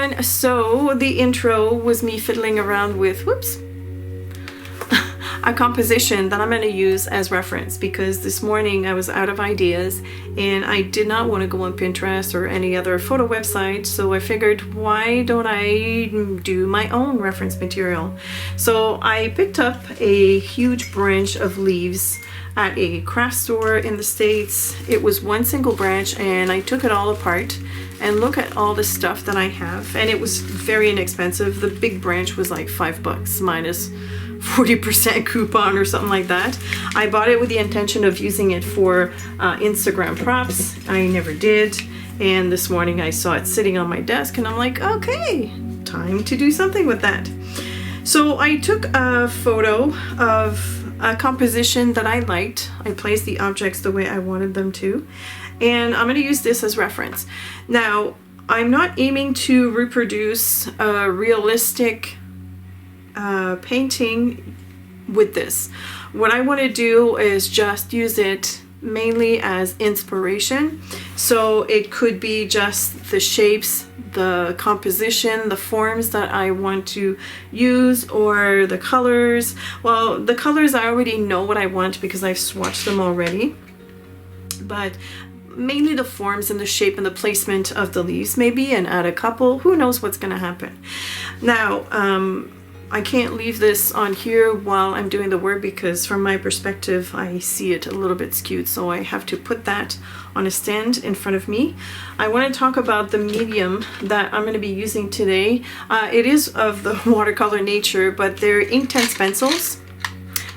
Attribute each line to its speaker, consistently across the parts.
Speaker 1: everyone. So the intro was me fiddling around with, whoops, a composition that I'm going to use as reference, because this morning I was out of ideas and I did not want to go on Pinterest or any other photo website, so I figured, why don't I do my own reference material? So I picked up a huge branch of leaves at a craft store in the States. It was one single branch and I took it all apart, and look at all the stuff that I have, and it was very inexpensive. The big branch was like $5 minus 40% coupon or something like that. I bought it with the intention of using it for Instagram props. I never did, and this morning I saw it sitting on my desk and I'm like, okay, time to do something with that. So I took a photo of a composition that I liked. I placed the objects the way I wanted them to, and I'm going to use this as reference. Now, I'm not aiming to reproduce a realistic painting with this. What I want to do is just use it mainly as inspiration. So it could be just the shapes, the composition, the forms that I want to use, or the colors. Well, the colors I already know what I want because I've swatched them already, but mainly the forms and the shape and the placement of the leaves maybe, and add a couple. Who knows what's going to happen. Now, I can't leave this on here while I'm doing the work because from my perspective I see it a little bit skewed, so I have to put that on a stand in front of me. I want to talk about the medium that I'm going to be using today. It is of the watercolor nature, but they're INKtense pencils.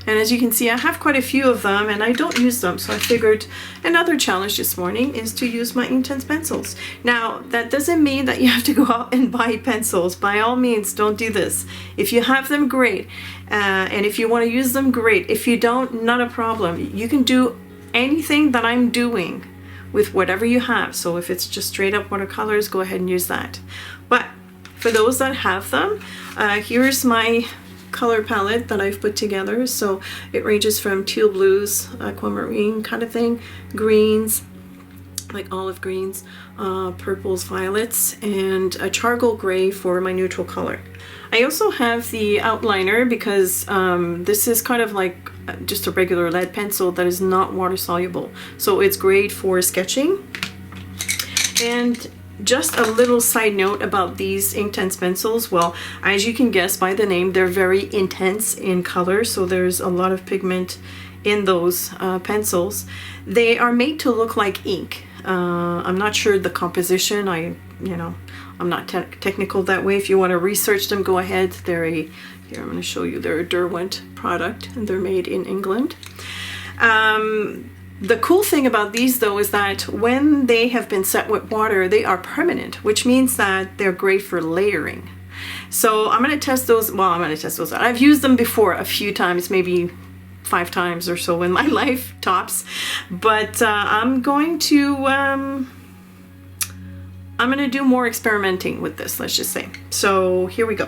Speaker 1: And as you can see, I have quite a few of them and I don't use them, so I figured another challenge this morning is to use my INKtense pencils. Now, that doesn't mean that you have to go out and buy pencils. By all means, don't do this. If you have them, great. And if you want to use them, great. If you don't, not a problem. You can do anything that I'm doing with whatever you have. So if it's just straight up watercolors, go ahead and use that. But for those that have them, here's my color palette that I've put together. So it ranges from teal blues, aquamarine kind of thing, greens, like olive greens, purples, violets, and a charcoal gray for my neutral color. I also have the outliner because this is kind of like just a regular lead pencil that is not water soluble. So it's great for sketching. And just a little side note about these INKtense pencils. Well, as you can guess by the name, they're very intense in color, so there's a lot of pigment in those pencils. They are made to look like ink. I'm not sure the composition. I'm not technical that way. If you want to research them, go ahead. Here I'm going to show you. They're a Derwent product and they're made in England. The cool thing about these though is that when they have been set with water, they are permanent, which means that they're great for layering. So I'm going to test those. Well, I'm going to test those out. I've used them before a few times, maybe 5 times or so in my life, tops. But I'm going to do more experimenting with this, let's just say. So here we go.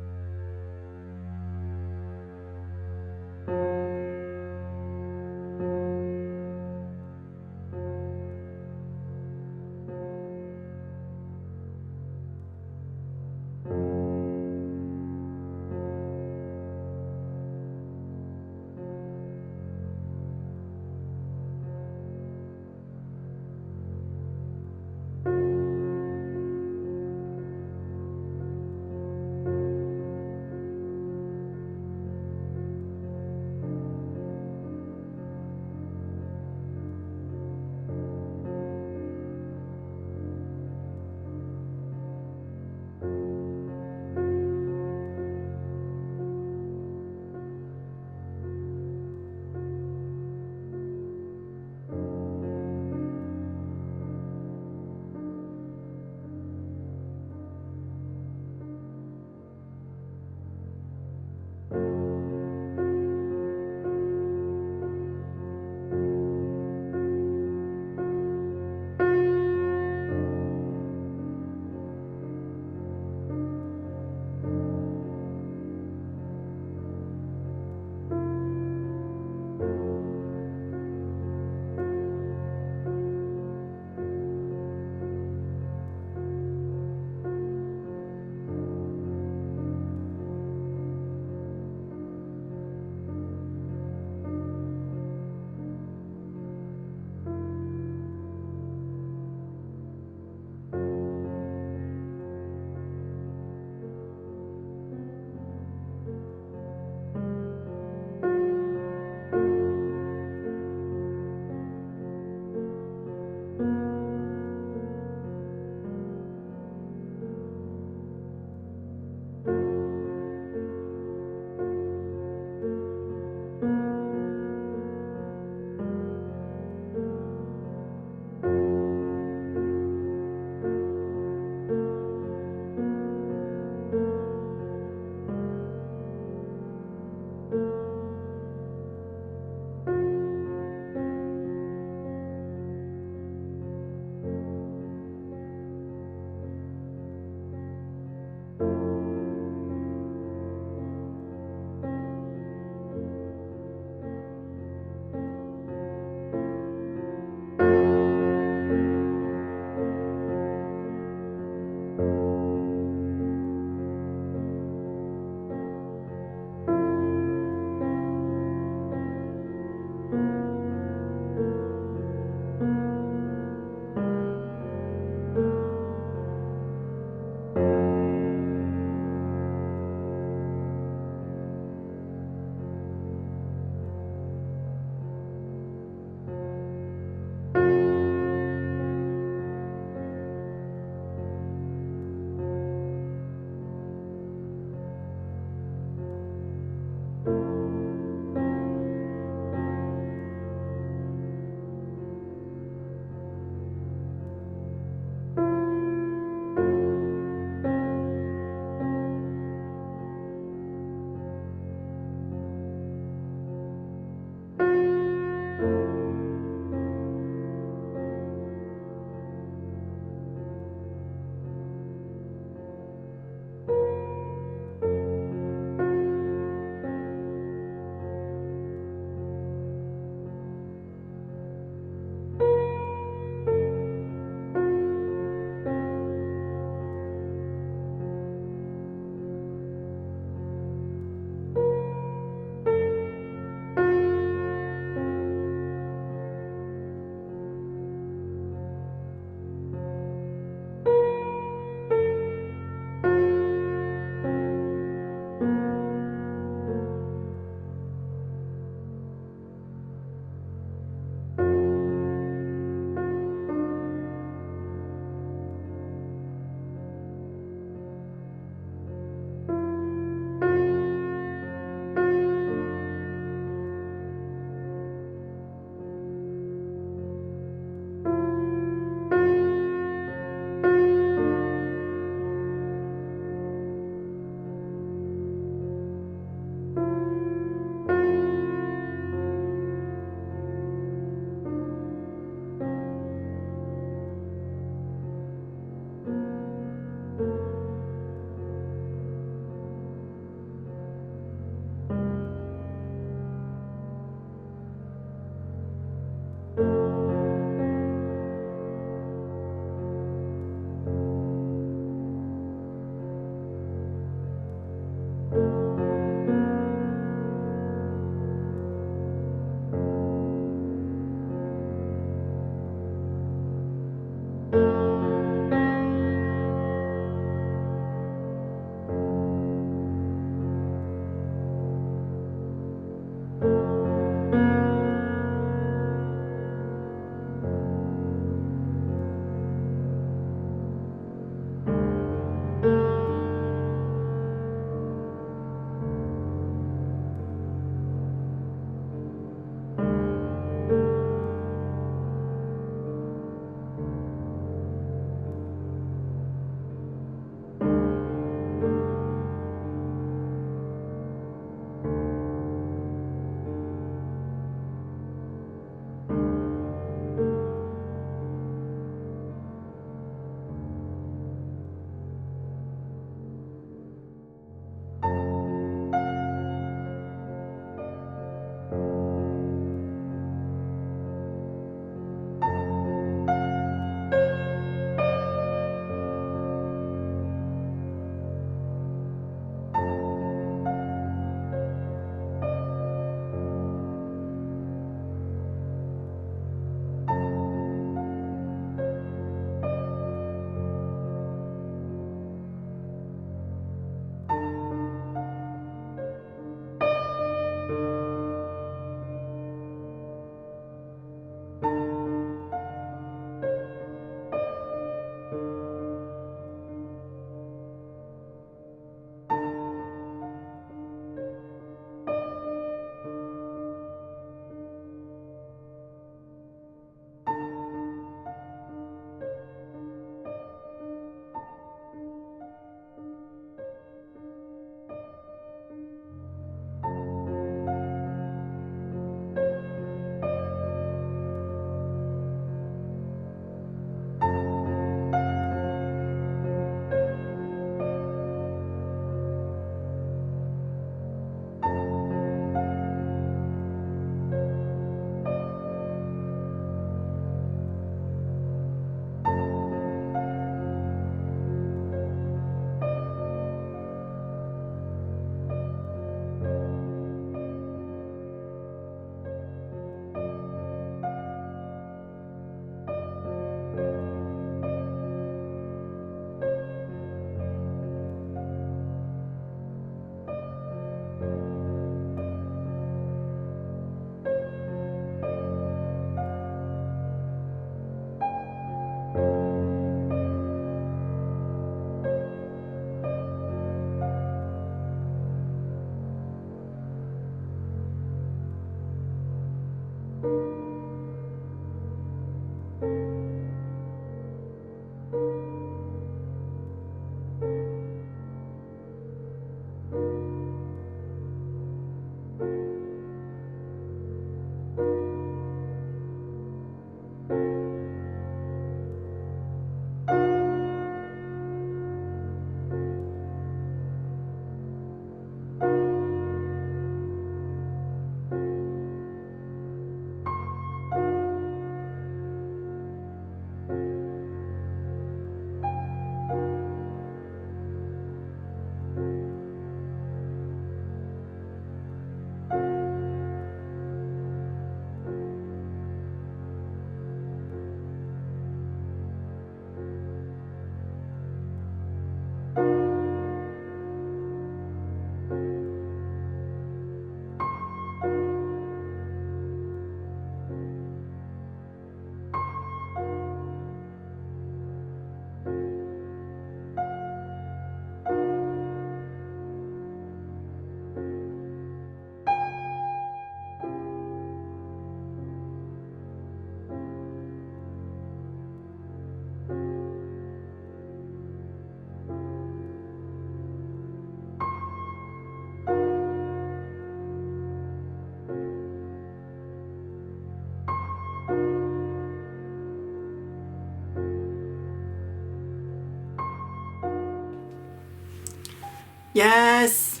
Speaker 1: Yes!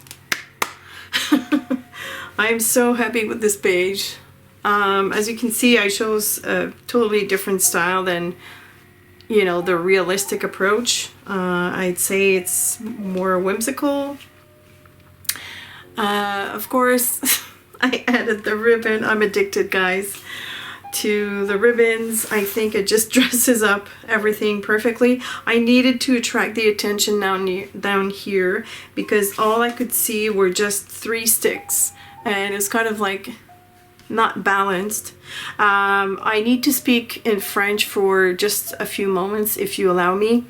Speaker 1: I'm so happy with this page. As you can see, I chose a totally different style than, you know, the realistic approach. I'd say it's more whimsical. Of course, I added the ribbon. I'm addicted, guys, to the ribbons. I think it just dresses up everything perfectly. I needed to attract the attention down here because all I could see were just 3 sticks, and it's kind of like not balanced. I need to speak in French for just a few moments, if you allow me.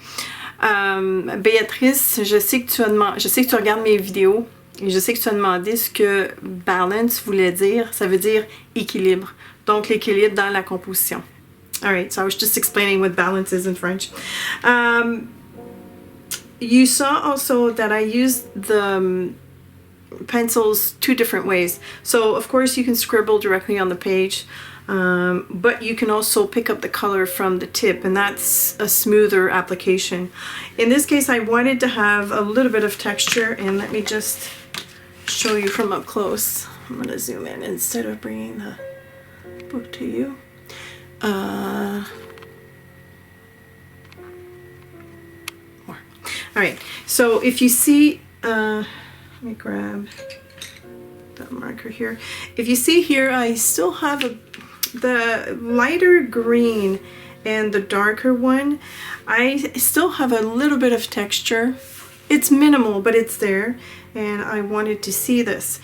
Speaker 1: Béatrice, je sais que tu regardes mes vidéos et je sais que tu as demandé ce que balance voulait dire. Ça veut dire équilibre. Donc l'équilibre dans la composition. Alright, so I was just explaining what balance is in French. You saw also that I used the pencils 2 different ways. So of course you can scribble directly on the page, but you can also pick up the color from the tip, and that's a smoother application. In this case, I wanted to have a little bit of texture, and let me just show you from up close. I'm going to zoom in instead of bringing the book to you. More. Alright, so if you see, let me grab that marker here. If you see here, I still have the lighter green and the darker one. I still have a little bit of texture. It's minimal, but it's there, and I wanted to see this.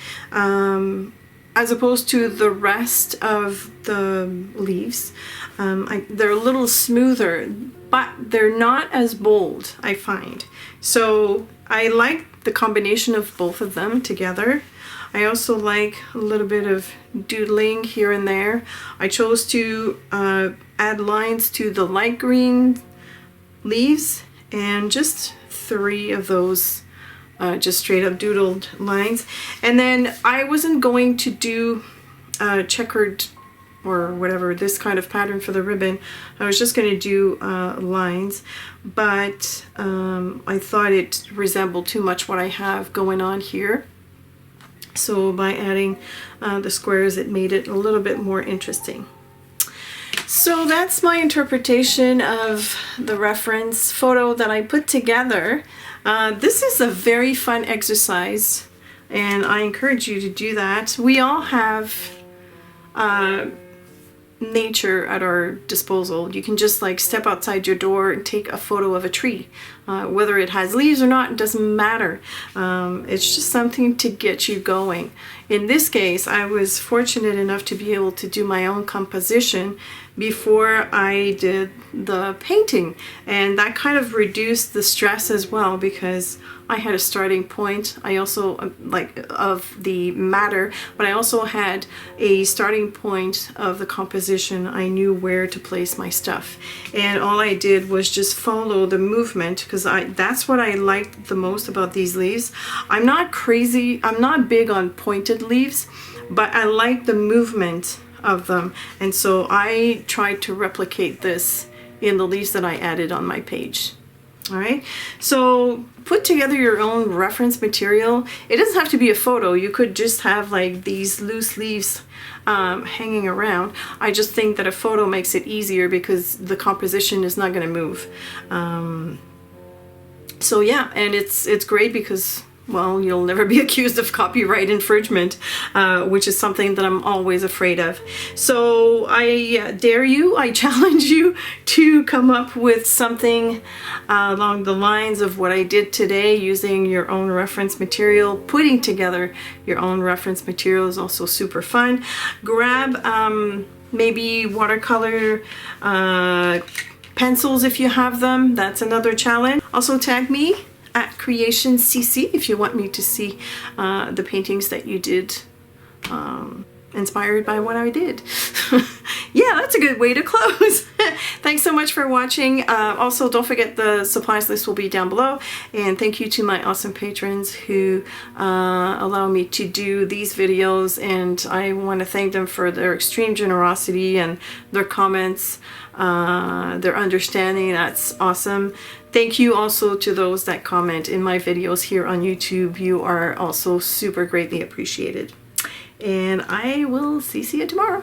Speaker 1: As opposed to the rest of the leaves, they're a little smoother, but they're not as bold, I find. So I like the combination of both of them together. I also like a little bit of doodling here and there. I chose to add lines to the light green leaves, and just 3 of those just straight up doodled lines. And then I wasn't going to do checkered or whatever, this kind of pattern for the ribbon. I was just going to do lines, but I thought it resembled too much what I have going on here. So by adding the squares, it made it a little bit more interesting. So that's my interpretation of the reference photo that I put together. This is a very fun exercise, and I encourage you to do that. We all have nature at our disposal. You can just like step outside your door and take a photo of a tree. Whether it has leaves or not, it doesn't matter. It's just something to get you going. In this case, I was fortunate enough to be able to do my own composition before I did the painting, and that kind of reduced the stress as well, because I had a starting point. I also like of the matter, but I also had a starting point of the composition. I knew where to place my stuff, and all I did was just follow the movement, because that's what I liked the most about these leaves. I'm not big on pointed leaves, but I like the movement of them, and so I tried to replicate this in the leaves that I added on my page. Alright, so put together your own reference material. It doesn't have to be a photo. You could just have like these loose leaves hanging around. I just think that a photo makes it easier because the composition is not going to move. So yeah, and it's great because, well, you'll never be accused of copyright infringement, which is something that I'm always afraid of. So I dare you, I challenge you to come up with something along the lines of what I did today, using your own reference material. Putting together your own reference material is also super fun. Grab maybe watercolor pencils if you have them. That's another challenge. Also tag me at Créations CeeCee if you want me to see the paintings that you did inspired by what I did. Yeah, that's a good way to close. Thanks so much for watching. Also, don't forget the supplies list will be down below. And thank you to my awesome patrons who allow me to do these videos. And I want to thank them for their extreme generosity and their comments, their understanding. That's awesome. Thank you also to those that comment in my videos here on YouTube. You are also super greatly appreciated. And I will see you tomorrow.